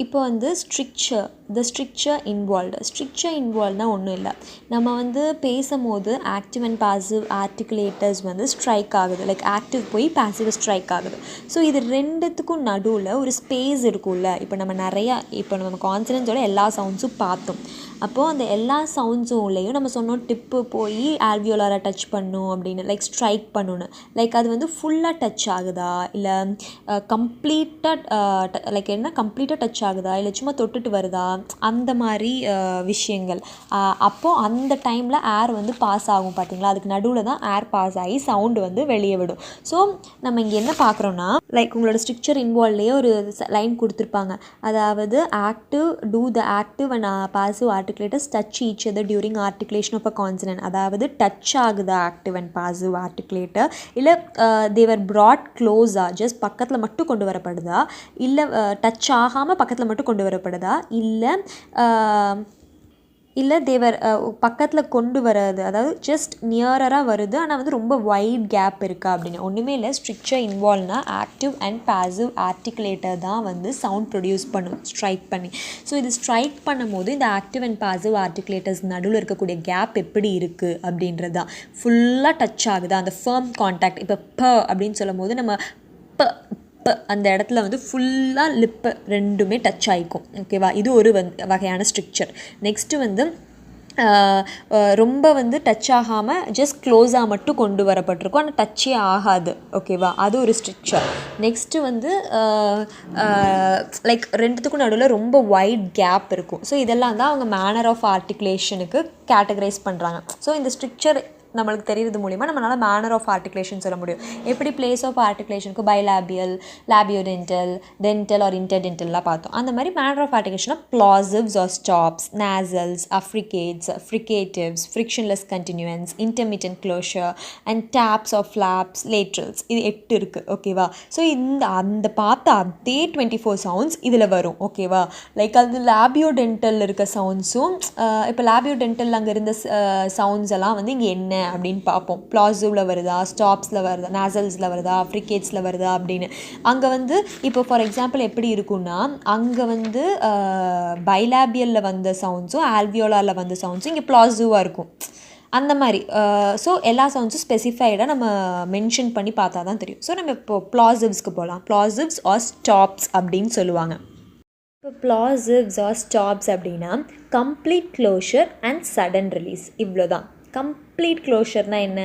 இப்போ வந்து ஸ்ட்ரிக்சர் இன்வால்வ்னா ஒன்றும் இல்லை. நம்ம வந்து பேசும்போது ஆக்டிவ் அண்ட் பாசிவ் ஆர்டிகுலேட்டர்ஸ் வந்து ஸ்ட்ரைக் ஆகுது, லைக் ஆக்டிவ் போய் பாசிவ் ஸ்ட்ரைக் ஆகுது. ஸோ இது ரெண்டுத்துக்கும் நடுவில் ஒரு ஸ்பேஸ் இருக்கும்ல. இப்போ நம்ம கான்சனன்ஸோட எல்லா சவுண்ட்ஸும் பார்த்தோம். அப்போது அந்த எல்லா சவுண்ட்ஸும்லேயும் நம்ம சொன்னோம் டிப்பு போய் ஆல்வியோலாரை டச் பண்ணும் அப்படின்னு, லைக் ஸ்ட்ரைக் பண்ணணுன்னு. லைக் அது வந்து ஃபுல்லாக டச் ஆகுதா, இல்லை கம்ப்ளீட்டாக டச் ஆகுதா, இல்லை சும்மா தொட்டுட்டு வருதா, அந்த மாதிரி விஷயங்கள். அப்போது அந்த டைமில் ஏர் வந்து பாஸ் ஆகும் பார்த்தீங்களா, அதுக்கு நடுவில் தான் ஏர் பாஸ் ஆகி சவுண்டு வந்து வெளியே விடும். ஸோ நம்ம இங்கே என்ன பார்க்குறோன்னா, லைக் உங்களோட ஸ்ட்ரிக்சர் இன்வால்வ்லேயே ஒரு லைன் கொடுத்துருப்பாங்க. அதாவது active and passive articulators touch each other during articulation of a consonant. அதாவது டச் ஆகுதா ஆக்டிவ் அண்ட் பாசிவ் ஆர்டிகுலேட்டர், இல்லை தேவர் ப்ராட் க்ளோஸாக ஜஸ்ட் பக்கத்தில் மட்டும் கொண்டு வரப்படுதா, இல்லை டச் ஆகாமல் பக்கத்தில் மட்டும் கொண்டு வரப்படுதா, இல்லை தேவர் பக்கத்தில் கொண்டு வர்றது, அதாவது ஜஸ்ட் நியராக வருது ஆனால் வந்து ரொம்ப வைட் கேப் இருக்கா அப்படின்னு. ஒன்றுமே இல்லை, ஸ்ட்ரிக்சர் இன்வால்வ்னா ஆக்டிவ் அண்ட் பாசிவ் ஆர்டிகுலேட்டர் தான் வந்து சவுண்ட் ப்ரொடியூஸ் பண்ணும் ஸ்ட்ரைக் பண்ணி. ஸோ இது ஸ்ட்ரைக் பண்ணும் போது இந்த ஆக்டிவ் அண்ட் பாசிவ் ஆர்டிகுலேட்டர்ஸ் நடுவில் இருக்கக்கூடிய கேப் எப்படி இருக்குது அப்படின்றது தான். ஃபுல்லாக டச் ஆகுது அந்த ஃபர்ம் கான்டாக்ட். இப்போ அப்படின்னு சொல்லும் போது நம்ம அந்த இடத்துல வந்து ஃபுல்லாக லிப்பு ரெண்டுமே டச் ஆகிக்கும். ஓகேவா, இது ஒரு வகையான ஸ்ட்ரிக்சர். நெக்ஸ்ட்டு வந்து ரொம்ப வந்து டச் ஆகாமல் ஜஸ்ட் க்ளோஸாக மட்டும் கொண்டு வரப்பட்டிருக்கும், ஆனால் டச்சே ஆகாது. ஓகேவா, அது ஒரு ஸ்ட்ரிக்சர். நெக்ஸ்ட்டு வந்து லைக் ரெண்டுத்துக்கும் நடுவில் ரொம்ப வைட் கேப் இருக்கும். ஸோ இதெல்லாம் தான் அவங்க மேனர் ஆஃப் ஆர்டிகுலேஷனுக்கு கேட்டகரைஸ் பண்ணுறாங்க. ஸோ இந்த ஸ்ட்ரிக்சர் நம்மளுக்கு தெரிகிறது மூலிமா நம்மளால் மேனர் ஆஃப் ஆர்டிகுலேஷன் சொல்ல முடியும். எப்படி பிளேஸ் ஆஃப் ஆர்டிகுலேஷனுக்கு பைலாபியல், லாபியோடென்டல், டென்டல் ஆர் இன்டர்டென்டல்லாம் பார்த்தோம். அந்த மாதிரி மேனர் ஆஃப் ஆர்டிகுலேஷனாக plosives or stops, nasals, affricates, fricatives, frictionless continuants, intermittent closure and taps of flaps, laterals, இது 8 இருக்குது. ஓகேவா, ஸோ அந்த பார்த்த அதே 24 சவுண்ட்ஸ் இதில் வரும். ஓகேவா, லைக் அது லாபியோடென்டல் இருக்க சவுண்ட்ஸும், இப்போ லாபியோடென்டல் அங்கே இருந்த சவுண்ட்ஸ் எல்லாம் வந்து இங்கே என்ன அப்படின்னு பார்ப்போம். ப்ளாசிவில் வருதா, ஸ்டாப்ஸில் வருதா, நாசல்ஸில் வருதா, ஃப்ரிகேட்ஸில் வருதா அப்படின்னு. அங்கே வந்து இப்போ ஃபார் எக்ஸாம்பிள் எப்படி இருக்குன்னா, அங்கே வந்து பைலாபியலில் வந்த சவுண்ட்ஸும் ஆல்வியோலாரில் வந்த சவுண்ட்ஸும் இங்கே ப்ளாசிவாக இருக்கும். அந்த மாதிரி ஸோ எல்லா சவுண்ட்ஸும் ஸ்பெசிஃபைடாக நம்ம மென்ஷன் பண்ணி பார்த்தா தான் தெரியும். ஸோ நம்ம இப்போ ப்ளாசிவ்ஸ்க்கு போகலாம். ப்ளாசிவ்ஸ் ஆர் ஸ்டாப்ஸ் அப்படின்னு சொல்லுவாங்க. இப்போ ப்ளாசிவ்ஸ் ஆர் ஸ்டாப்ஸ் அப்படின்னா complete closure and sudden release, இவ்வளோ தான். கம்ப்ளீட் க்ளோஷர்னால் என்ன?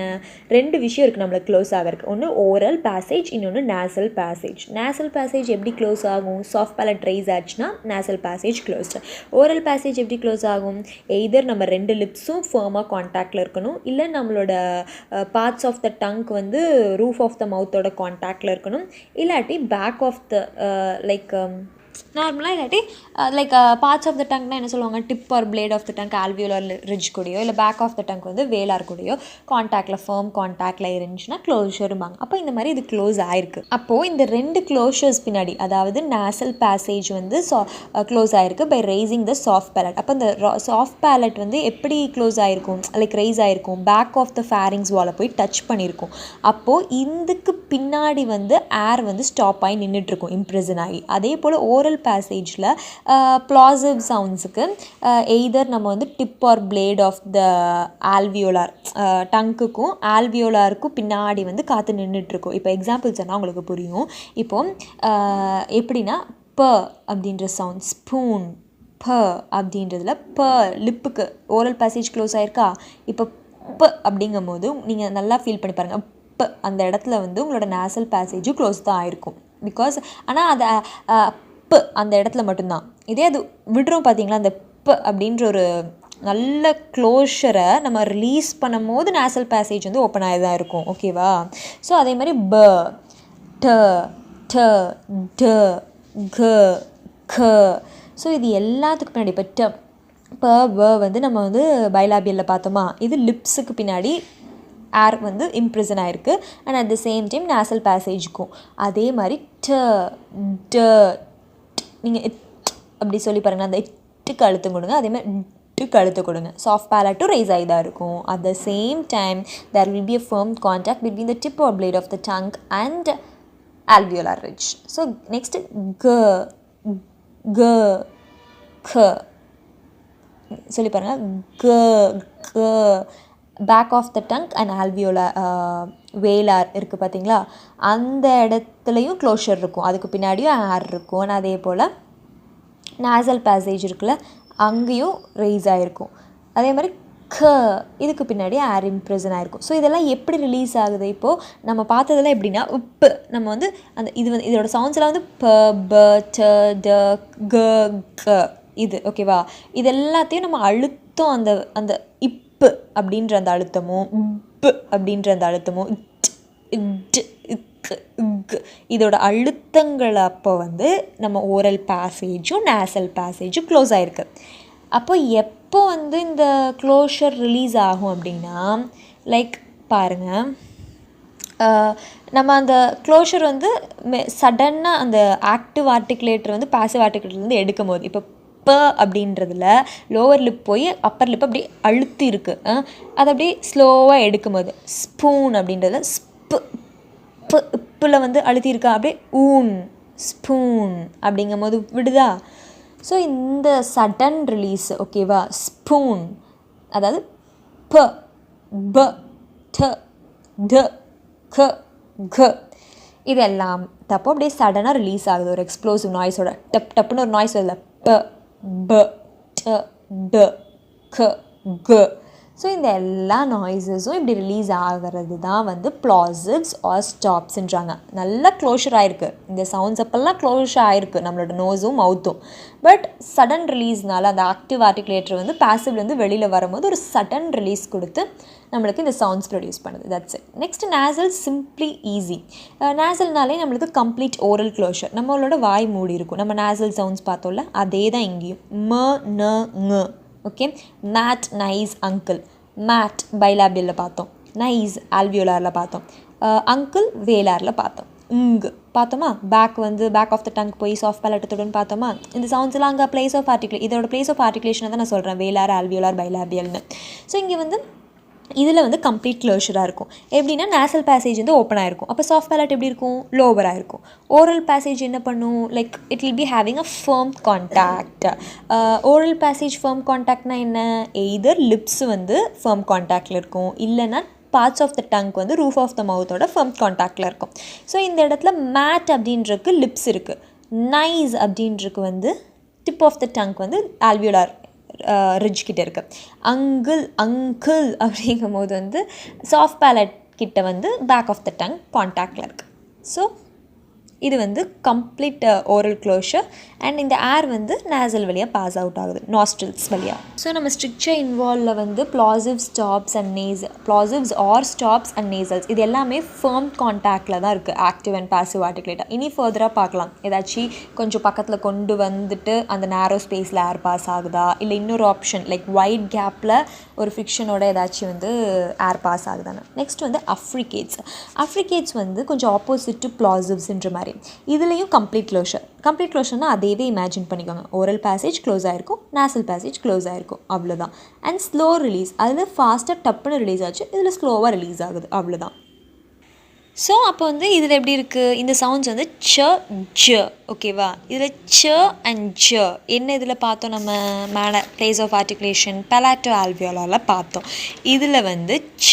2 விஷயம் இருக்குது நம்மளுக்கு க்ளோஸ் ஆகிறதுக்கு. ஒன்று ஓரல் பேசேஜ், இன்னொன்று நேசல் பேசேஜ். நேசல் பேசேஜ் எப்படி க்ளோஸ் ஆகும்? சாஃப்ட் பேலட் ரைஸ் ஆச்சுன்னா nasal passage closed. Oral passage எப்படி க்ளோஸ் ஆகும்? எய்தர் நம்ம 2 லிப்ஸும் ஃபர்மாக கான்டாக்டில் இருக்கணும், இல்லை நம்மளோட பார்ட்ஸ் ஆஃப் த டங்க் வந்து ரூஃப் ஆஃப் த மவுத்தோட கான்டாக்டில் இருக்கணும், இல்லாட்டி பேக் ஆஃப் த நார்மலாக, இல்லாட்டி லைக் பார்ட்ஸ் ஆஃப் த டங்க்னா என்ன சொல்லுவாங்க, tip or blade of the tongue alveolar ridge கூடயோ, இல்லை பேக் ஆஃப் த டங்க் வந்து வேலார் கூடயோ கான்டாக்டில் ஃபர்ம் கான்டாக்டில் இருந்துச்சுன்னா க்ளோஷரும்பாங்க. அப்போ இந்த மாதிரி இது க்ளோஸ் ஆகிருக்கு. அப்போது இந்த 2 க்ளோஷர்ஸ் பின்னாடி, அதாவது நேசல் பேசேஜ் வந்து க்ளோஸ் ஆகிருக்கு by raising the soft palate. அப்போ இந்த சாஃப்ட் பேலட் வந்து எப்படி க்ளோஸ் ஆகிருக்கும், லைக் ரைஸ் ஆகிருக்கும், பேக் ஆஃப் த ஃபேரிங்ஸ் வாலை போய் டச் பண்ணியிருக்கும். அப்போது இதுக்கு பின்னாடி வந்து ஏர் வந்து ஸ்டாப் ஆகி நின்றுட்டுருக்கும், இம்ப்ரெசன் ஆகி. அதே போல் ஓரல் பேசேஜில் ப்ளாசிவ் சவுண்ட்ஸுக்கு எய்தர் நம்ம வந்து tip or blade of the alveolar, டங்குக்கும் ஆல்வியோலாருக்கும் பின்னாடி வந்து காற்று நின்றுட்டுருக்கும். இப்போ எக்ஸாம்பிள் சொன்னால் உங்களுக்கு புரியும். இப்போ எப்படின்னா அப்படின்ற சவுண்ட், ஸ்பூன், அப்படின்றதுல லிப்புக்கு ஓரல் பேசேஜ் க்ளோஸ் ஆகிருக்கா. இப்போ அப்படிங்கும் போது நீங்கள் நல்லா ஃபீல் பண்ணி பாருங்கள், அந்த இடத்துல வந்து உங்களோட நேசல் பேசேஜும் க்ளோஸ் தான் ஆகிருக்கும். பிகாஸ் ஆனால் அதை அந்த இடத்துல மட்டும்தான். இதே அது விடுறோம் பார்த்தீங்களா, அந்த அப்படின்ற ஒரு நல்ல க்ளோஷரை நம்ம ரிலீஸ் பண்ணும் போது நேசல் பேசேஜ் வந்து ஓப்பன் ஆகி தான் இருக்கும். ஓகேவா, ஸோ அதே மாதிரி ஸோ இது எல்லாத்துக்கு பின்னாடி இப்போ வந்து நம்ம வந்து பைலாபியலில் பார்த்தோமா, இது லிப்ஸுக்கு பின்னாடி ஏர் வந்து இம்ப்ரெசன் ஆகிருக்கு. And at the same time nasal பேசேஜுக்கும் அதே மாதிரி நீங்கள் அப்படி சொல்லி பாருங்கள், அந்த இட்டுக்கு அழுத்தம் கொடுங்க, அதேமாதிரி இட்டுக்கு அழுத்தம் கொடுங்க. சாஃப்ட் பேலட்டும் ரைஸ் ஆகி தான் இருக்கும். At the same time there will be a firm contact between the tip or blade of the tongue and alveolar ridge. So next க க சொல்லி பாருங்கள். க க back of the tongue and alveolar velar இருக்குது பார்த்தீங்களா, அந்த இடத்துலையும் க்ளோஷர் இருக்கும், அதுக்கு பின்னாடியும் ஏர் இருக்கும். அதே போல் நேசல் பேசேஜ் இருக்குல்ல, அங்கேயும் ரைஸ் ஆகிருக்கும். அதே மாதிரி க இதுக்கு பின்னாடி ஏர் இம்ப்ரெசன் ஆகிருக்கும். ஸோ இதெல்லாம் எப்படி ரிலீஸ் ஆகுது? இப்போது நம்ம பார்த்ததெல்லாம் எப்படின்னா, உப்பு நம்ம வந்து அந்த இது வந்து இதோட சவுண்ட்ஸ்லாம் வந்து ப ப ட ட க க இது ஓகேவா. இது எல்லாத்தையும் நம்ம அழுத்தம் அந்த அந்த இப்பு அப்படின்ற அந்த அழுத்தமும் உப்பு அப்படின்ற அந்த அழுத்தமும் இதோட அழுத்தங்கள் அப்போ வந்து நம்ம ஓரல் பேசேஜும் நேசல் பேசேஜும் க்ளோஸ் ஆகிருக்கு. அப்போ எப்போ வந்து இந்த க்ளோஷர் ரிலீஸ் ஆகும் அப்படின்னா, லைக் பாருங்கள், நம்ம அந்த க்ளோஷர் வந்து சடன்னாக அந்த ஆக்டிவ் ஆர்டிகுலேட்டர் வந்து பாசிவ் ஆர்டிகுலேட்டர்லேருந்து எடுக்கும் போது, இப்போ ப அப்படின்றதுல லோவர் லிப் போய் அப்பர் லிப் அப்படி அழுத்தி இருக்குது, அதை அப்படியே ஸ்லோவாக எடுக்கும்போது ஸ்பூன் அப்படின்றதுல இப்பில் வந்து அழுத்தியிருக்கா, அப்படியே ஊன் ஸ்பூன் அப்படிங்கும் போது விடுதா. ஸோ இந்த சடன் ரிலீஸ் ஓகேவா, ஸ்பூன், அதாவது ப ப ட ட க க இதெல்லாம் தப்போ அப்படியே சடனாக ரிலீஸ் ஆகுது ஒரு எக்ஸ்ப்ளோசிவ் நாய்ஸோட. டப்புன்னு ஒரு நாய்ஸ் வருது, ப ப ட ட க க. ஸோ இந்த எல்லா நாய்ஸஸும் இப்படி ரிலீஸ் ஆகிறது தான் வந்து ப்ளாசிவ்ஸ் ஆர் ஸ்டாப்ஸ்ன்றாங்க. நல்லா க்ளோஷர் ஆகிருக்கு, இந்த சவுண்ட்ஸ் அப்பெல்லாம் க்ளோஷர் ஆகிருக்கு நம்மளோட நோஸும் மவுத்தும். பட் சடன் ரிலீஸ்னால அந்த ஆக்டிவ் ஆர்டிகுலேட்டர் வந்து பாசிவ்லேருந்து வெளியில் வரும்போது ஒரு சடன் ரிலீஸ் கொடுத்து நம்மளுக்கு இந்த சவுண்ட்ஸ் ப்ரொடியூஸ் பண்ணுது. That's it. Next nasal, simply easy. நேசல்னாலே நம்மளுக்கு கம்ப்ளீட் ஓரல் க்ளோஷர், நம்மளோட வாய் மூடி இருக்கும். நம்ம நேசல் சவுண்ட்ஸ் பார்த்தோம்ல, அதே தான் இங்கேயும். ம ந ங. Okay, mat nice uncle. Mat பைலாபியலில் பார்த்தோம், நைஸ் ஆல்வியோலாரில் பார்த்தோம், அங்கிள் வேலாரில் பார்த்தோம். இங்கு பார்த்தோமா, பேக் வந்து பேக் ஆஃப் த டங் போய் சாஃப்ட் பேலட்டத்துடன் பார்த்தோமா. இந்த சவுண்ட்ஸ்லாம் அங்கே பிளேஸ் ஆஃப் இதோட பிளேஸ் ஆஃப் ஆர்டிகுலேஷனை தான் நான் சொல்கிறேன், வேலார் ஆல்வியோலார் பைலாபியல்னு. ஸோ இங்கே வந்து இதில் வந்து கம்ப்ளீட் க்ளோஷராக இருக்கும். எப்படின்னா நேசல் பேசேஜ் வந்து ஓப்பன் ஆகிருக்கும், அப்போ சாஃப்ட் பேலட் எப்படி இருக்கும், லோவராக இருக்கும். ஓரல் பேசேஜ் என்ன பண்ணும், like it will be having a firm contact. Oral passage firm கான்டாக்ட்னா என்ன, எய்தர் லிப்ஸ் வந்து ஃபர்ம் கான்டாக்டில் இருக்கும், இல்லைன்னா பார்ட்ஸ் ஆஃப் த டங்க் வந்து ரூஃப் ஆஃப் த மவுத்தோட ஃபர்ம் கான்டாக்டில் இருக்கும். ஸோ இந்த இடத்துல மேட் அப்படின்றக்கு லிப்ஸ் இருக்குது, நைஸ் அப்படின்றக்கு வந்து டிப் ஆஃப் த டங்க் வந்து ஆல்வியோலார் ரிட்ஜ் கிட்ட இருக்குது. அங்கிள் அப்படிங்கும் போது வந்து சாஃப்ட் பேலட் கிட்ட வந்து பேக் ஆஃப் த டங் கான்டாக்டில் இருக்குது. ஸோ இது வந்து கம்ப்ளீட் ஓரல் க்ளோஷர். அண்ட் இந்த ஏர் வந்து நேசல் வழியாக பாஸ் அவுட் ஆகுது, நாஸ்ட்ரில்ஸ் வழியாக. ஸோ நம்ம ஸ்ட்ரிக்சர் இன்வால்வில் வந்து ப்ளாசிவ்ஸ் ஆர் ஸ்டாப்ஸ் அண்ட் நேசல்ஸ் இது எல்லாமே ஃபர்ம் கான்டாக்டில் தான் இருக்குது, ஆக்டிவ் அண்ட் பாசிவ் ஆர்டிகுலேட்டர். இனி ஃபர்தராக பார்க்கலாம், ஏதாச்சும் கொஞ்சம் பக்கத்தில் கொண்டு வந்துட்டு அந்த நேரோ ஸ்பேஸில் ஏர் பாஸ் ஆகுதா, இல்லை இன்னொரு ஆப்ஷன் லைக் ஒயிட் கேப்பில் ஒரு ஃபிக்ஷனோட ஏதாச்சும் வந்து ஏர் பாஸ் ஆகுதானே. நெக்ஸ்ட் வந்து அஃப்ரிகேட்ஸ் வந்து கொஞ்சம் ஆப்போசிட் டு ப்ளாசிவ்ஸ்ன்ற மாதிரி. இதுலேயும் கம்ப்ளீட் க்ளோஷர்னால் அதேவே இமேஜின் பண்ணிக்கோங்க, ஓரல் பேசேஜ் க்ளோஸ் ஆகிருக்கும், நேசல் பேசேஜ் க்ளோஸ் ஆகிருக்கும், அவ்வளோதான். அண்ட் ஸ்லோ ரிலீஸ், அதில் ஃபாஸ்ட்டாக டப்புன்னு ரிலீஸ் ஆச்சு, இதில் ஸ்லோவாக ரிலீஸ் ஆகுது, அவ்வளோதான். ஸோ அப்போ வந்து இதில் எப்படி இருக்குது, இந்த சவுண்ட்ஸ் வந்து ச ஜ ஓகேவா. இதில் ச அண்ட் ஜ என்ன இதில் பார்த்தோம், நம்ம பிளேஸ் ஆஃப் ஆர்டிகுலேஷன் பலாட்டோ ஆல்வியோலாரில் பார்த்தோம். இதில் வந்து ச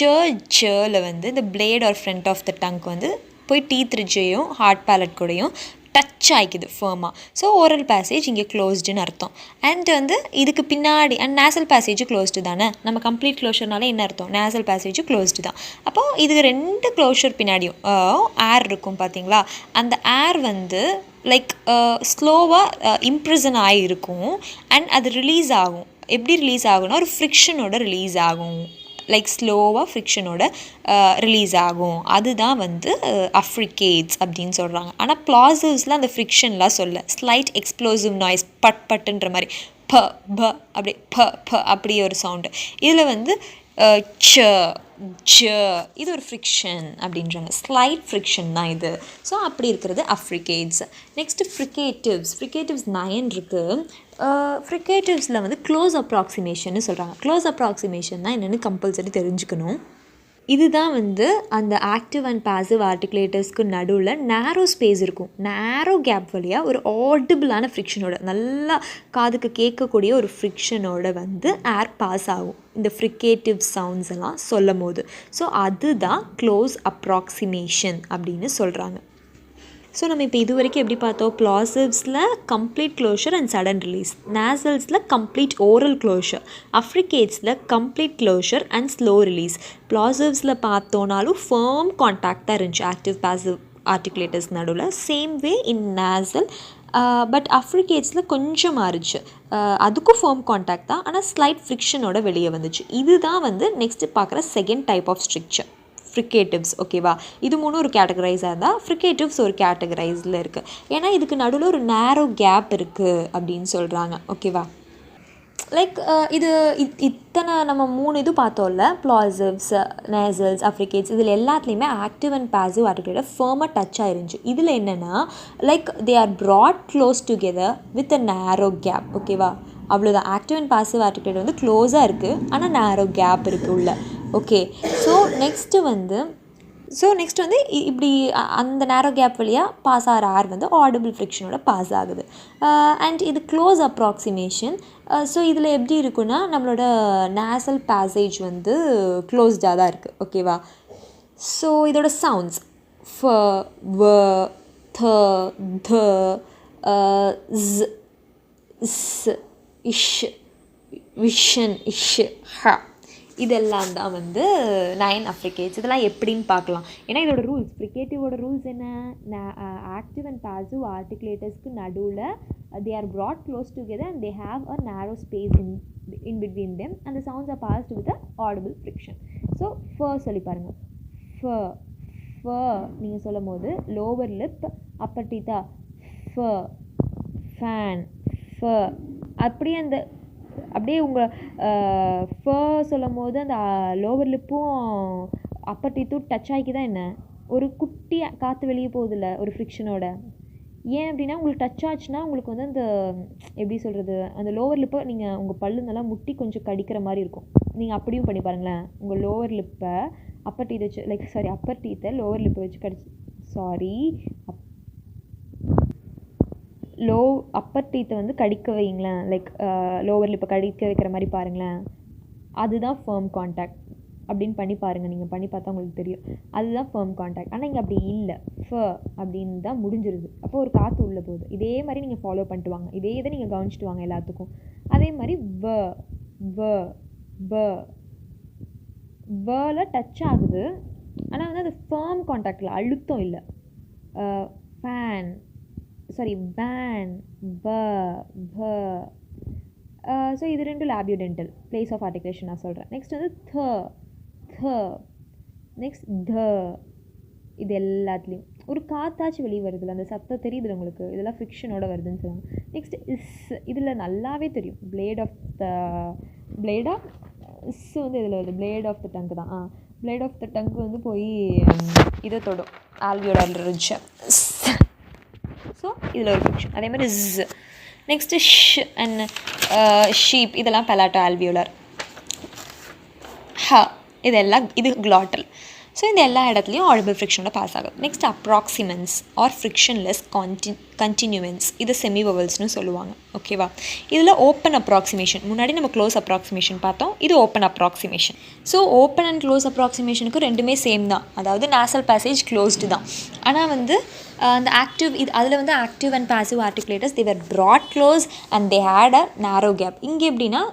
ஜல வந்து இந்த blade or front of the tongue வந்து போய் டீத் ரிட்ஜையும் ஹார்ட் பேலட் கூடயும் டச் ஆகிக்குது ஃபர்மாக. ஸோ ஓரல் பேசேஜ் இங்கே க்ளோஸ்டுன்னு அர்த்தம். அண்ட் வந்து இதுக்கு பின்னாடி அண்ட் நேசல் பேசேஜ் க்ளோஸ்டு தானே, நம்ம கம்ப்ளீட் க்ளோஷர்னாலே என்ன அர்த்தம், நேசல் பேசேஜ் க்ளோஸ்டு தான். அப்போது இதுக்கு 2 க்ளோஷர் பின்னாடியும் ஏர் இருக்கும் பார்த்தீங்களா, அந்த ஏர் வந்து லைக் ஸ்லோவாக இம்ப்ரெசன் ஆகிருக்கும். அண்ட் அது ரிலீஸ் ஆகும், எப்படி ரிலீஸ் ஆகும்னா ஒரு ஃப்ரிக்ஷனோட ரிலீஸ் ஆகும், லைக் ஸ்லோவாக ஃப்ரிக்ஷனோட ரிலீஸ் ஆகும். அதுதான் வந்து அஃப்ரிகேட்ஸ் அப்படின்னு சொல்கிறாங்க. ஆனால் ப்ளாசிவ்ஸில் அந்த ஃப்ரிக்ஷன்லாம் சொல்ல, ஸ்லைட் எக்ஸ்ப்ளோசிவ் நாய்ஸ் பட்டுன்ற மாதிரி ப ப அப்படி ப அப்படி ஒரு சவுண்டு. இதில் வந்து ச ஜ இது ஒரு ஃப்ரிக்ஷன் அப்படின்றாங்க, ஸ்லைட் ஃப்ரிக்ஷன் தான் இது. ஸோ அப்படி இருக்கிறது அஃப்ரிகேட்ஸ். நெக்ஸ்ட்டு ஃப்ரிகேட்டிவ்ஸ் 9 இருக்குது. ஃப்ரிகேட்டிவ்ஸில் வந்து க்ளோஸ் அப்ராக்சிமேஷன்னு சொல்கிறாங்க. க்ளோஸ் அப்ராக்சிமேஷன் தான் என்னென்னு கம்பல்சரி தெரிஞ்சுக்கணும். இதுதான் வந்து அந்த ஆக்டிவ் அண்ட் பாசிவ் ஆர்டிகுலேட்டர்ஸ்க்கு நடுவில் நேரோ ஸ்பேஸ் இருக்கும். நேரோ கேப் வழியாக ஒரு ஆடிபிளான ஃப்ரிக்ஷனோட, நல்லா காதுக்கு கேட்கக்கூடிய ஒரு ஃப்ரிக்ஷனோட வந்து ஏர் பாஸ் ஆகும் இந்த ஃப்ரிகேட்டிவ் சவுண்ட்ஸ் எல்லாம் சொல்லும் போது. ஸோ அதுதான் க்ளோஸ் அப்ராக்சிமேஷன் அப்படின்னு சொல்கிறாங்க. ஸோ நம்ம இப்போ இது வரைக்கும் எப்படி பார்த்தோம்? ப்ளாசிவ்ஸில் complete closure and sudden release, நேசல்ஸில் கம்ப்ளீட் ஓரல் க்ளோஷர், அஃப்ரிகேட்ஸில் complete closure and slow release. ப்ளாசிவ்ஸில் பார்த்தோனாலும் ஃபர்ம் கான்டாக்ட் தான் இருந்துச்சு ஆக்டிவ் பாசிவ் ஆர்டிகுலேட்டர்ஸ் நடுவில். Same way in nasal. But அஃப்ரிகேட்ஸில் கொஞ்சம் மாறிச்சு, அதுக்கும் ஃபர்ம் கான்டாக்ட் தான், ஆனால் ஸ்லைட் ஃப்ரிக்ஷனோட வெளியே வந்துச்சு. இதுதான் வந்து நெக்ஸ்ட்டு பார்க்குற செகண்ட் டைப் ஆஃப் ஸ்ட்ரிக்சர், ஃப்ரிகேட்டிவ்ஸ். ஓகேவா? இது மூணு ஒரு கேட்டகரைஸாக இருந்தால் ஃப்ரிகேட்டிவ்ஸ் ஒரு கேட்டகரைஸில் இருக்குது. ஏன்னா இதுக்கு நடுவில் ஒரு நேரோ கேப் இருக்குது அப்படின்னு சொல்கிறாங்க. ஓகேவா? லைக் இது இத்தனை நம்ம 3 இது பார்த்தோம்ல, ப்ளாசிவ்ஸ், நேசல்ஸ், அஃப்ரிகேட்ஸ், இதில் எல்லாத்துலேயுமே ஆக்டிவ் அண்ட் பாசிவ் ஆர்டிகுலேட்டர் ஃபர்மாக டச் ஆயிருந்துச்சு. இதில் என்னென்னா like they are broad close together with a நேரோ கேப். ஓகேவா? அவ்வளோதான். ஆக்டிவ் அண்ட் பாசிவ் ஆர்டிகுலேட்டர் வந்து க்ளோஸாக இருக்குது, ஆனால் நேரோ கேப் இருக்குது உள்ள. ஓகே. ஸோ நெக்ஸ்ட்டு வந்து இப்படி அந்த நேரோ கேப் வழியாக பாஸ் ஆகிற ஏர் வந்து ஆடிபிள் ஃப்ரிக்ஷனோட பாஸ் ஆகுது. அண்ட் இது க்ளோஸ் அப்ராக்சிமேஷன். ஸோ இதில் எப்படி இருக்குன்னா நம்மளோட நேசல் பேசேஜ் வந்து க்ளோஸ்டாக தான் இருக்குது. ஓகேவா? ஸோ இதோட சவுண்ட்ஸ் ஃப, வ, த, த, ஸ், இஸ், இஷ், விஷன், இஷ், ஹ, இதெல்லாம் தான் வந்து 9 அஃப்ரிகேட்ஸ். இதெல்லாம் எப்படின்னு பார்க்கலாம். ஏன்னா இதோட ரூல்ஸ், ஃப்ரிகேட்டிவோட ரூல்ஸ் என்ன? ஆக்டிவ் அண்ட் பாசிவ் ஆர்டிகுலேட்டர்ஸ்க்கு நடுவில் they are brought close together and they have a narrow space in between them and the sounds are passed with a audible friction. So first சொல்லி பாருங்கள். ஃப நீங்கள் சொல்லும் போது லோவர் லிப் அப்பர் டீத்தா ஃப, fan, ஃப, அப்படியே உங்கள் சொல்லும் போது அந்த லோவர் லிப்பும் அப்பர் டீத்தும் டச் ஆகி தான் என்ன ஒரு குட்டி காற்று வெளியே போகுதில்ல ஒரு ஃப்ரிக்ஷனோட. ஏன் அப்படின்னா உங்களுக்கு டச் ஆச்சுன்னா உங்களுக்கு வந்து அந்த எப்படி சொல்கிறது, அந்த லோவர் லிப்பை நீங்கள் உங்கள் பல்லு நல்லா முட்டி கொஞ்சம் கடிக்கிற மாதிரி இருக்கும். நீங்கள் அப்படியும் பண்ணி பாருங்களேன். உங்கள் லோவர் லிப்பை அப்பர் டீத்தை வச்சு அப்பர் டீத்தை லோவர் லிப்பை வச்சு அப்பர் டீத்தை வந்து கடிக்க வைங்களேன். லோவர் லிப்பை கடிக்க வைக்கிற மாதிரி பாருங்களேன். அதுதான் ஃபர்ம் கான்டாக்ட். அப்படின்னு பண்ணி பாருங்கள். நீங்கள் பண்ணி பார்த்தா உங்களுக்கு தெரியும். அதுதான் ஃபர்ம் கான்டாக்ட். ஆனால் இங்கே அப்படி இல்லை. அப்படின்னு தான் முடிஞ்சிருது. அப்போ ஒரு காற்று உள்ளே போகுது. இதே மாதிரி நீங்கள் ஃபாலோ பண்ணிட்டு வாங்க. இதே இதை நீங்கள் கவனிச்சிட்டு வாங்க எல்லாத்துக்கும். அதே மாதிரி வல டச் ஆகுது, ஆனால் வந்து அது ஃபர்ம் கான்டாக்டில் அழுத்தம் இல்லை. ஃபேன், வேன், ஸோ இது ரெண்டும் லேபியோடென்டல் பிளேஸ் ஆஃப் ஆர்டிகுலேஷன் நான் சொல்கிறேன். நெக்ஸ்ட் வந்து நெக்ஸ்ட் இது எல்லாத்துலேயும் ஒரு காத்தாச்சு வெளியே வருதுல்ல, அந்த சத்தம் தெரியுது உங்களுக்கு. இதெல்லாம் ஃப்ரிக்ஷனோட வருதுன்னு சொல்லுவாங்க. நெக்ஸ்ட் இதில் நல்லாவே தெரியும். பிளேட் ஆஃப் வந்து இதில் வருது. பிளேட் ஆஃப் த டங்கு தான். பிளேட் ஆஃப் த டங்கு வந்து போய் இதை தொடும், ஆல்வியோலர் ரிட்ஜ். ஸோ இதில் ஒரு ஃப்ரிக்ஷன். அதே மாதிரி நெக்ஸ்ட்டு அண்ட் ஷீப், இதெல்லாம் பலாட்டோ ஆல்வியோலர். இது குளாட்டல். ஸோ இந்த எல்லா இடத்துலையும் ஆடிபிள் ஃப்ரிக்ஷனோட பாஸ் ஆகும். நெக்ஸ்ட் அப்ராக்சிமென்ஸ் ஆர் ஃப்ரிக்ஷன்லெஸ் கண்டினியூவன்ஸ், இது செமி வவல்ஸ்னு சொல்லுவாங்க. ஓகேவா? இதில் ஓப்பன் அப்ராக்சிமேஷன், முன்னாடி நம்ம க்ளோஸ் அப்ராக்சிமேஷன் பார்த்தோம். இது open approximation. So open and close அப்ராக்சிமேஷனுக்கு ரெண்டுமே சேம் தான். அதாவது நேசல் பேசேஜ் க்ளோஸ்டு தான். ஆனால் வந்து அந்த அதில் வந்து active and passive articulators they were brought close and they had a narrow gap. இங்கே எப்படின்னா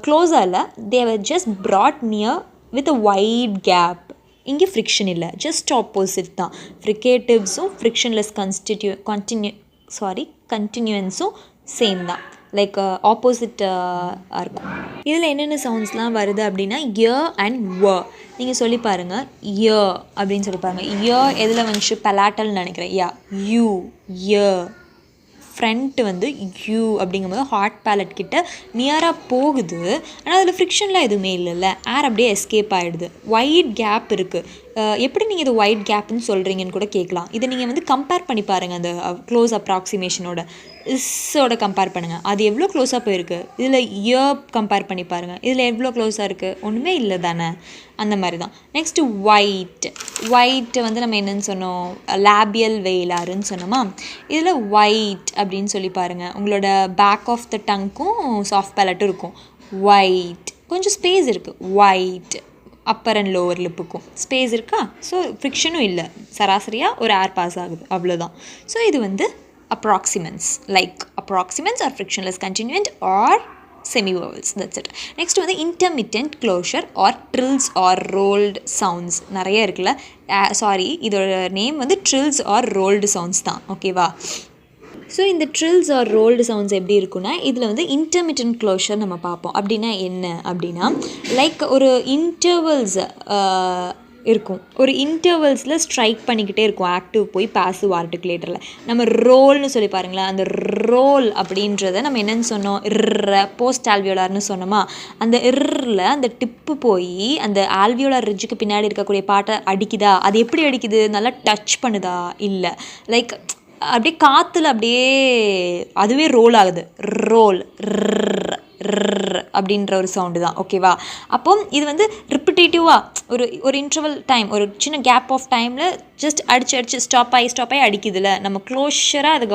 க்ளோஸாக இல்லை, they were just brought near with a wide gap. இங்கே ஃப்ரிக்ஷன் இல்லை, ஜஸ்ட் ஆப்போசிட் தான். ஃப்ரிகேட்டிவ்ஸும் ஃப்ரிக்ஷன்லெஸ் கண்டினியூவன்ஸும் சேம் தான். ஆப்போசிட்டாக இருக்கும். இதில் என்னென்ன சவுண்ட்ஸ்லாம் வருது அப்படின்னா அண்ட் வ. நீங்கள் சொல்லி பாருங்கள். அப்படின்னு சொல்லி பாருங்கள். எதில் வந்துச்சு? பலாட்டல்னு நினைக்கிறேன். யூ ஃப்ரண்ட்டு வந்து யூ அப்படிங்கும்போது ஹார்ட் பேலட் கிட்ட நியராக போகுது. ஆனால் அதில் ஃப்ரிக்ஷன்லாம் எதுவுமே இல்லைல்ல, ஏர் அப்படியே எஸ்கேப் ஆகிடுது. வைட் கேப் இருக்குது. எப்படி நீங்கள் இது ஒயிட் கேப்னு சொல்கிறீங்கன்னு கூட கேட்கலாம். இதை நீங்கள் வந்து கம்பேர் பண்ணி பாருங்கள். அந்த க்ளோஸ் அப்ராக்சிமேஷனோட இஸ்ஸோட கம்பேர் பண்ணுங்கள். அது எவ்வளோ க்ளோஸாக போயிருக்கு. இதில் கம்பேர் பண்ணி பாருங்கள். இதில் எவ்வளோ க்ளோஸாக இருக்குது. ஒன்றுமே இல்லை தானே. அந்த மாதிரி தான். நெக்ஸ்ட்டு ஒயிட் வந்து நம்ம என்னென்னு சொன்னோம், லேபியல் வெயிலாருன்னு சொன்னோமா. இதில் ஒயிட் அப்படின்னு சொல்லி பாருங்கள். உங்களோட பேக் ஆஃப் த டங்க்கும் சாஃப்ட் பேலட்டும் இருக்கும். ஒயிட் கொஞ்சம் ஸ்பேஸ் இருக்குது. ஒயிட் அப்பர் அண்ட் லோவர் லிப்புக்கும் ஸ்பேஸ் இருக்கா. ஸோ ஃப்ரிக்ஷனும் இல்லை, சராசரியாக ஒரு ஏர் பாஸ் ஆகுது, அவ்வளோதான். ஸோ இது வந்து approximants, like approximants are frictionless continuant or semi-vowels. That's it. Next வந்து intermittent closure or trills or rolled sounds. நிறைய இருக்குல்ல. சாரி, இதோட நேம் வந்து trills or rolled sounds தான். ஓகேவா. ஸோ இந்த ட்ரில்ஸ் ஆர் ரோல்டு சவுண்ட்ஸ் எப்படி இருக்குன்னா, இதில் வந்து இன்டர்மிட்டன்ட் க்ளோஷர் நம்ம பார்ப்போம். அப்படின்னா என்ன அப்படின்னா, லைக் ஒரு இன்டர்வல்ஸ் இருக்கும். ஒரு இன்டர்வல்ஸில் ஸ்ட்ரைக் பண்ணிக்கிட்டே இருக்கும் ஆக்டிவ் போய் பாசிவ் ஆர்டிகுலேட்டரில். நம்ம ரோல்னு சொல்லி பாருங்களேன். அந்த ரோல் அப்படின்றத நம்ம என்னென்னு சொன்னோம், போஸ்ட் ஆல்வியோலார்னு சொன்னோமா. அந்த இர்ரில் அந்த டிப்பு போய் அந்த ஆல்வியோலார் ரிட்ஜுக்கு பின்னாடி இருக்கக்கூடிய பாட்டை அடிக்குதா. அது எப்படி அடிக்குது, நல்லா டச் பண்ணுதா, இல்லை லைக் அப்படியே காற்றுல அப்படியே அதுவே ரோல் ஆகுது. ரோல் அப்படின்ற ஒரு சவுண்டு தான். ஓகேவா. அப்போ இது வந்து ரிப்பிட்டேட்டிவாக ஒரு இன்டர்வல் டைம், ஒரு சின்ன கேப் ஆஃப் டைமில் ஜஸ்ட் அடிச்சு ஸ்டாப் ஆகி அடிக்குதுல்ல. நம்ம க்ளோஷராக அதை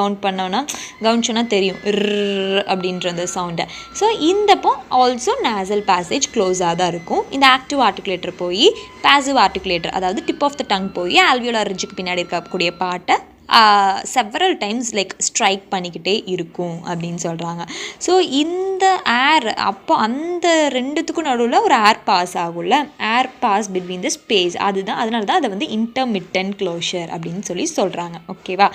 கவனிச்சோன்னா தெரியும் அப்படின்ற அந்த சவுண்டை. ஸோ இந்தப்போ ஆல்சோ நேசல் பேசேஜ் க்ளோஸாக தான் இருக்கும். இந்த ஆக்டிவ் ஆர்டிகுலேட்டர் போய் பாசிவ் ஆர்டிகுலேட்டர், அதாவது டிப் ஆஃப் த டங் போய் ஆல்வியோலார் ரிட்ஜுக்கு பின்னாடி இருக்கக்கூடிய பாட்டை செவரல் டைம்ஸ் லைக் ஸ்ட்ரைக் பண்ணிக்கிட்டே இருக்கும் அப்படின்னு சொல்கிறாங்க. ஸோ இந்த ஏர் அப்போ அந்த ரெண்டுத்துக்கும் நடுவில் ஒரு ஏர் பாஸ் ஆகும்ல, ஏர் பாஸ் பிட்வீன் த ஸ்பேஸ், அதனால தான் அதை வந்து இன்டர்மிட்டன்ட் க்ளோஷர் அப்படின்னு சொல்கிறாங்க. ஓகேவா.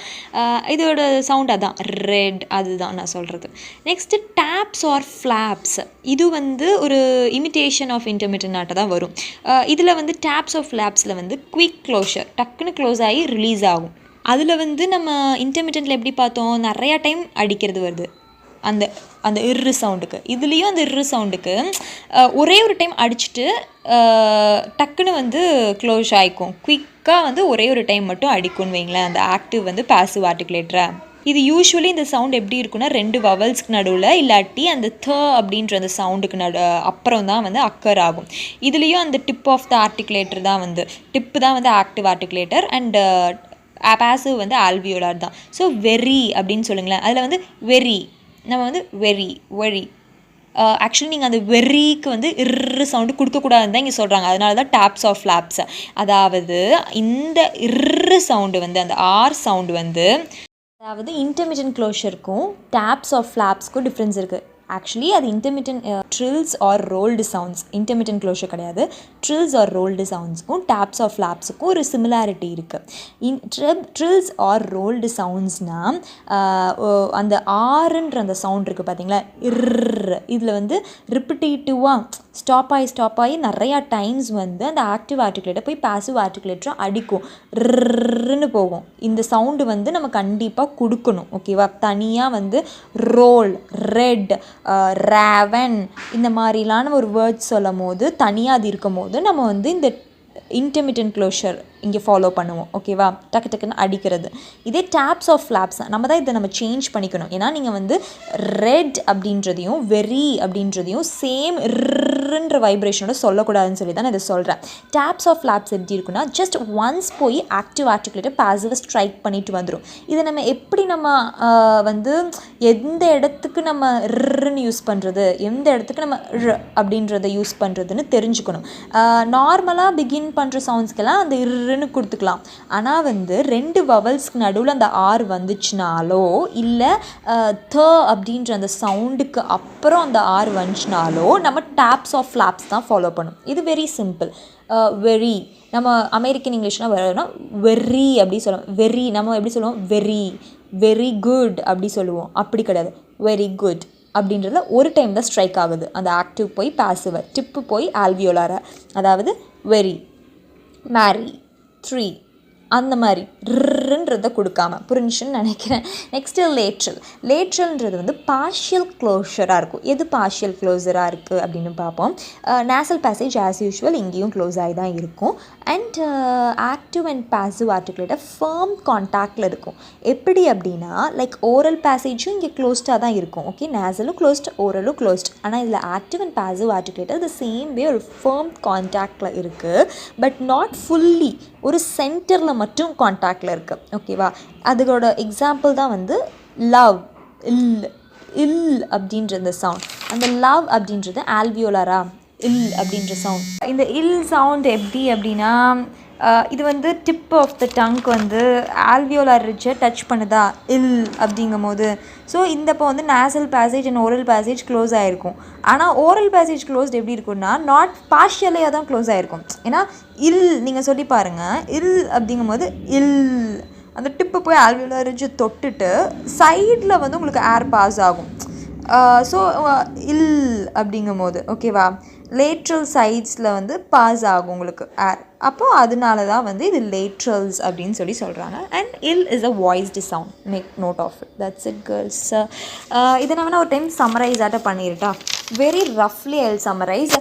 இதோட சவுண்ட் அதான் ரெட், அதுதான் நான் சொல்கிறது. Next taps or flaps. இது வந்து ஒரு இமிட்டேஷன் ஆஃப் இன்டர்மிட்டன்ட் ஆட்ட தான் வரும். இதில் வந்து டேப்ஸ் ஆஃப் ஃப்ளாப்ஸில் வந்து குயிக் க்ளோஷர், டக்குன்னு க்ளோஸ் ஆகி ரிலீஸ் ஆகும். அதில் வந்து நம்ம இன்டர்மிட்டன்ட்டில் எப்படி பார்த்தோம், நிறையா டைம் அடிக்கிறது வருது அந்த இர்ரு சவுண்டுக்கு. இதுலேயும் அந்த இர்ரு சவுண்டுக்கு ஒரே ஒரு டைம் அடிச்சுட்டு டக்குன்னு வந்து க்ளோஸ் ஆகிக்கும். குயிக்காக வந்து ஒரே ஒரு டைம் மட்டும் அடிக்கும்னு வைங்களேன், அந்த ஆக்டிவ் வந்து பாசிவ் ஆர்டிகுலேட்டரை. இது யூஸ்வலி இந்த சவுண்ட் எப்படி இருக்குன்னா, ரெண்டு வவல்ஸ்க்கு நடுவில் இல்லாட்டி அந்த அப்படின்ற அந்த சவுண்டுக்கு அப்புறம் தான் வந்து அக்கர் ஆகும். இதுலேயும் அந்த டிப் ஆஃப் த ஆர்டிகுலேட்டர் தான் வந்து, டிப்பு தான் வந்து ஆக்டிவ் ஆர்டிகுலேட்டர் அண்ட் பாசிவ் வந்து ஆல்வியோலார் தான். ஸோ வெரி அப்படின்னு சொல்லுங்களேன். அதில் வந்து வெரி, நம்ம வந்து வெரி ஆக்சுவலி நீங்கள் அந்த வெரிக்கு வந்து இர்ரு சவுண்டு கொடுக்கக்கூடாதுன்னு தான் இங்கே சொல்கிறாங்க. அதனால தான் டேப்ஸ் ஆஃப் ஃப்ளாப்ஸ். அதாவது இந்த இர்ரு சவுண்டு வந்து, அந்த ஆர் சவுண்டு வந்து, அதாவது இன்டர்மிட்டன்ட் க்ளோஷருக்கும் டேப்ஸ் ஆஃப் ஃப்ளாப்ஸ்க்கும் டிஃப்ரென்ஸ் இருக்குது. ஆக்சுவலி அது intermittent trills or rolled sounds, intermittent closure கிடையாது. ட்ரில்ஸ் ஆர் ரோல்டு சவுண்ட்ஸ்க்கும் டேப்ஸ் ஆஃப் ஃப்ளாப்ஸுக்கும் ஒரு சிமிலாரிட்டி இருக்குது. ட்ரில்ஸ் ஆர் ரோல்டு சவுண்ட்ஸ்னால் அந்த ஆறுன்ற அந்த சவுண்ட் இருக்குது பார்த்தீங்களா, இதில் வந்து ரிப்பிட்டேட்டிவாக ஸ்டாப் ஆகி நிறையா டைம்ஸ் வந்து அந்த ஆக்டிவ் ஆர்டிகுலேட்டர் போய் பாசிவ் ஆர்டிகுலேட்டரை அடிக்கும், ன்னு போகும். இந்த சவுண்டு வந்து நம்ம கண்டிப்பாக கொடுக்கணும். ஓகேவா. தனியாக வந்து ரோல், ரெட், ரேவன் இந்த மாதிரிலான ஒரு வேர்ட்ஸ் சொல்லும் போது, தனியாக அது இருக்கும் போது நம்ம வந்து இந்த இன்டர்மிட்டன்ட் க்ளோஷர் இங்கே ஃபாலோ பண்ணுவோம். ஓகேவா. டக்குன்னு அடிக்கிறது. இதே டேப்ஸ் ஆஃப் ஃப்ளாப்ஸ் நம்ம தான் இதை நம்ம சேஞ்ச் பண்ணிக்கணும். ஏன்னா நீங்கள் வந்து ரெட் அப்படின்றதையும் வெரி அப்படின்றதையும் சேம் ன்ற வைப்ரேஷனோட சொல்லக்கூடாதுன்னு சொல்லி தான் நான் இதை சொல்கிறேன். டேப்ஸ் ஆஃப் ஃப்ளாப்ஸ் எப்படி இருக்குன்னா, ஜஸ்ட் ஒன்ஸ் போய் ஆக்டிவ் ஆர்டிகுலேட்டர் பாசிவாக ஸ்ட்ரைக் பண்ணிட்டு வந்துடும். இதை நம்ம எப்படி நம்ம வந்து எந்த இடத்துக்கு நம்ம ன்னு யூஸ் பண்ணுறது, எந்த இடத்துக்கு நம்ம அப்படின்றத யூஸ் பண்ணுறதுன்னு தெரிஞ்சுக்கணும். நார்மலாக பிகின் பண்ணுற சவுண்ட்ஸ்க்கெல்லாம் அந்த ன்னு கொடுத்துக்கலாம். ஆனால் வந்து ரெண்டு வவல்ஸ்க்கு நடுவில் அந்த ஆர் வந்துச்சுனாலோ, இல்லை அப்படின்ற அந்த சவுண்டுக்கு அப்புறம் அந்த ஆர் வந்துச்சுனாலோ நம்ம டேப்ஸ் ஆஃப் ஃப்ளாப்ஸ் தான் ஃபாலோ பண்ணும். இது வெரி சிம்பிள். வெரி, நம்ம அமெரிக்கன் இங்கிலீஷ்னால் வேறுனா வெரி அப்படி சொல்லுவோம். வெரி நம்ம எப்படி சொல்லுவோம், வெரி குட் அப்படி சொல்லுவோம். அப்படி கிடையாது. வெரி குட் அப்படின்றத ஒரு டைம் தான் ஸ்ட்ரைக் ஆகுது. அந்த ஆக்டிவ் போய் பாசிவ், டிப்பு போய் ஆல்வியோலார. அதாவது வெரி, மேரி, த்ரீ அந்த மாதிரி ன்றதை கொடுக்காம புரிஞ்சுன்னு நினைக்கிறேன். நெக்ஸ்ட்டு லேட்ரல்ன்றது வந்து பார்ஷியல் க்ளோஷராக இருக்கும். எது பார்ஷியல் க்ளோஸராக இருக்குது அப்படின்னு பார்ப்போம். நேசல் பேசேஜ் ஆஸ் யூஷுவல் இங்கேயும் க்ளோஸ் ஆகி தான் இருக்கும். And active and passive articulator firm கான்டாக்டில் இருக்கும். எப்படி அப்படின்னா லைக் ஓரல் பேசேஜும் இங்கே க்ளோஸ்டாக தான் இருக்கும். ஓகே, நேசலும் க்ளோஸ்ட், ஓரலும் க்ளோஸ்ட். ஆனால் இதில் active and passive articulator the same way ஒரு ஃபர்ம் கான்டாக்டில் இருக்குது. பட் நாட் ஃபுல்லி, ஒரு சென்டரில் மட்டும் கான்டாக்டில் இருக்குது. ஓகேவா, அதோட எக்ஸாம்பிள் தான் வந்து லவ், இல் அப்படின்ற இந்த சவுண்ட். அந்த லவ் அப்படின்றது ஆல்வியோலரா, இல் அப்படின்ற சவுண்ட். இந்த இல் சவுண்ட் எப்படி அப்படின்னா இது வந்து டிப் ஆஃப் த டங்க் வந்து ஆல்வியோலார் ரிட்ஜை டச் பண்ணுதா இல் அப்படிங்கும் போது. ஸோ இந்த இப்போ வந்து nasal passage and oral passage close ஆகிருக்கும். ஆனால் ஓரல் பேசேஜ் க்ளோஸ்ட் எப்படி இருக்குன்னா நாட் பார்ஷியலையாக தான் க்ளோஸ் ஆகிருக்கும். ஏன்னா இல் நீங்கள் சொல்லி பாருங்கள், இல் அப்படிங்கும் போது இல் அந்த டிப்பு போய் ஆல்வியோலார் ரிட்ஜை தொட்டுட்டு சைடில் வந்து உங்களுக்கு ஏர் பாஸ் ஆகும். ஸோ இல் அப்படிங்கும் போது ஓகேவா, லேட்ரல் சைட்ஸில் வந்து பாஸ் ஆகும் உங்களுக்கு ஏர். அப்போது அதனால தான் வந்து இது லேட்ரல்ஸ் அப்படின்னு சொல்கிறாங்க. And L is a voiced sound, make note of it. That's it girls. இதை நான் வேணால் ஒரு டைம் சம்மரைஸ் ஆட்ட பண்ணிருட்டா. வெரி ரஃப்லி ஐ வில் சம்மரைஸ்.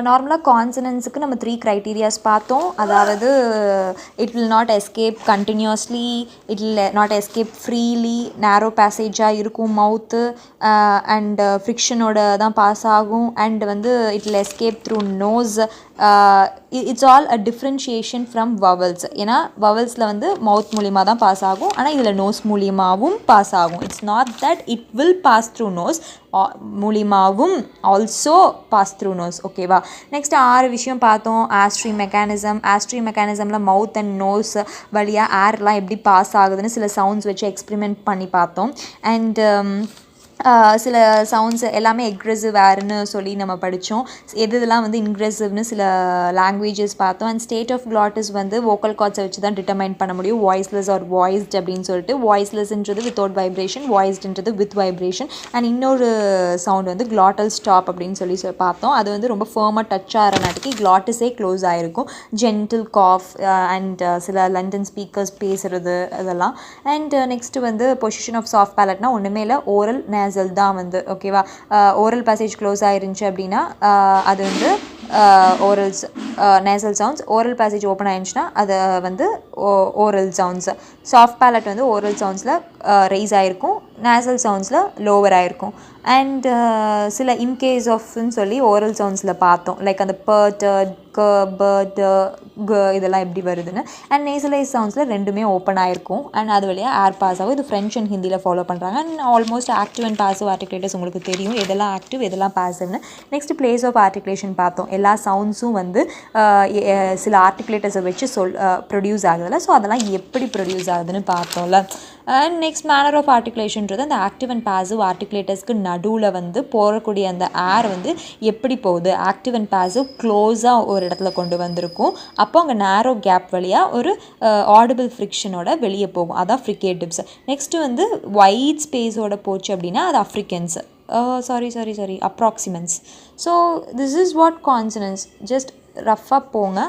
நார்மலாக கான்சனன்ஸுக்கு நம்ம 3 க்ரைட்டீரியாஸ் பார்த்தோம். அதாவது it will not escape continuously, it will not escape freely, narrow பேசேஜாக இருக்கும் மவுத்து, அண்ட் ஃப்ரிக்ஷனோட தான் பாஸ் ஆகும், அண்ட் வந்து it will escape through nose. It's all a differentiation from vowels. ஏன்னா வவல்ஸில் வந்து மவுத் மூலியமாக தான் பாஸ் ஆகும், ஆனால் இதில் நோஸ் மூலியமாகவும் பாஸ் ஆகும். It's not that it will pass through nose, மூலியமாகவும் ஆல்சோ பாஸ் த்ரூ நோஸ். ஓகேவா, நெக்ஸ்ட் 6 விஷயம் பார்த்தோம். ஆஸ்ட்ரி மெக்கானிசமில் மவுத் அண்ட் நோஸ் வழியாக ஏர்லாம் எப்படி பாஸ் ஆகுதுன்னு சில சவுண்ட்ஸ் வச்சு எக்ஸ்பிரிமெண்ட் பண்ணி பார்த்தோம். அண்ட் சில சவுண்ட்ஸ் எல்லாமே எக்ரெசிவ் ஏர்னு சொல்லி நம்ம படித்தோம். எதுலாம் வந்து இன்க்ரெசிவ்னு சில லாங்குவேஜஸ் பார்த்தோம். அண்ட் ஸ்டேட் ஆஃப் க்ளாட்டிஸ் வந்து வோக்கல் கார்ட்ஸை வச்சு தான் டிட்டர்மைன் பண்ண முடியும். வாய்ஸ்லெஸ் ஆர் வாய்ஸ்ட் அப்படின்னு சொல்லிட்டு. வாய்ஸ்லெஸ்ன்றது வித்தவுட் வைப்ரேஷன், வாய்ஸ்டுன்றது வித் வைப்ரேஷன். அண்ட் இன்னொரு சவுண்ட் வந்து க்ளாட்டல் ஸ்டாப் அப்படின்னு சொல்லி பார்த்தோம். அது வந்து ரொம்ப ஃபர்மாக டச் ஆகிறனாட்டிக்கு க்ளாட்டிஸே க்ளோஸ் ஆகிருக்கும். ஜென்டில் காஃப் அண்ட் சில லண்டன் ஸ்பீக்கர்ஸ் பேசுகிறது அதெல்லாம். அண்ட் நெக்ஸ்ட்டு வந்து பொசிஷன் ஆஃப் சாஃப்ட் பேலட்னா ஒன்றுமே இல்லை, ஓரல் தான் வந்து. ஓகேவா, ஓரல் பேசேஜ் க்ளோஸ் ஆயிருந்துச்சு அப்படின்னா அது வந்து orals nasal sounds. Oral passage open ஆயிருந்துச்சுன்னா அது வந்து ஓரல் சவுண்ட்ஸ். சாஃப்ட் பேலட் வந்து ஓரல் சவுண்ட்ஸில் ரைஸ் ஆகிருக்கும், நேசல் சவுண்ட்ஸில் லோவர் ஆகிருக்கும். அண்ட் சில இன்கேஸ் ஆஃப்னு சொல்லி ஓரல் சவுண்ட்ஸில் பார்த்தோம். லைக் அந்த பர்ட், இதெல்லாம் எப்படி வருதுன்னு. அண்ட் நேசலைஸ் சவுண்ட்ஸில் ரெண்டுமே ஓப்பன் ஆகிருக்கும். அண்ட் அது வழியாக ஏர் பாஸ் ஆகும். இது ஃப்ரெஞ்ச் அண்ட் ஹிந்தியில் ஃபாலோ பண்ணுறாங்க. And almost active and passive articulators உங்களுக்கு தெரியும், எதெல்லாம் ஆக்டிவ் எதெல்லாம் பாசிவ்னு. நெக்ஸ்ட் பிளேஸ் ஆஃப் ஆர்டிகுலேஷன் பார்த்தோம். எல்லா சவுண்ட்ஸும் வந்து சில ஆர்டிகுலேட்டர்ஸை வச்சு ப்ரொடியூஸ் ஆகுதுல்ல, ஸோ அதெல்லாம் எப்படி ப்ரொடியூஸ் ஆகுதுன்னு பார்த்தோம்ல. அண்ட் நெக்ஸ்ட் மேனர் ஆஃப் ஆர்டிகுலேஷன்றது அந்த ஆக்டிவ் அண்ட் பாசிவ் ஆர்டிகுலேட்டர்ஸ்க்கு நடுவில் வந்து போகக்கூடிய அந்த ஏர் வந்து எப்படி போகுது. ஆக்டிவ் அண்ட் பாசிவ் க்ளோஸாக ஒரு இடத்துல கொண்டு வந்திருக்கும். அப்போ அங்கே நேரோ கேப் வழியாக ஒரு ஆடிபிள் ஃப்ரிக்ஷனோட வெளியே போகும். அதான் ஃப்ரிகேட்டிவ்ஸ். நெக்ஸ்ட்டு வந்து வைட் ஸ்பேஸோட போச்சு அப்படின்னா அது affricates. Approximants. So this is what consonants. Just ரஃப்பாக போங்க.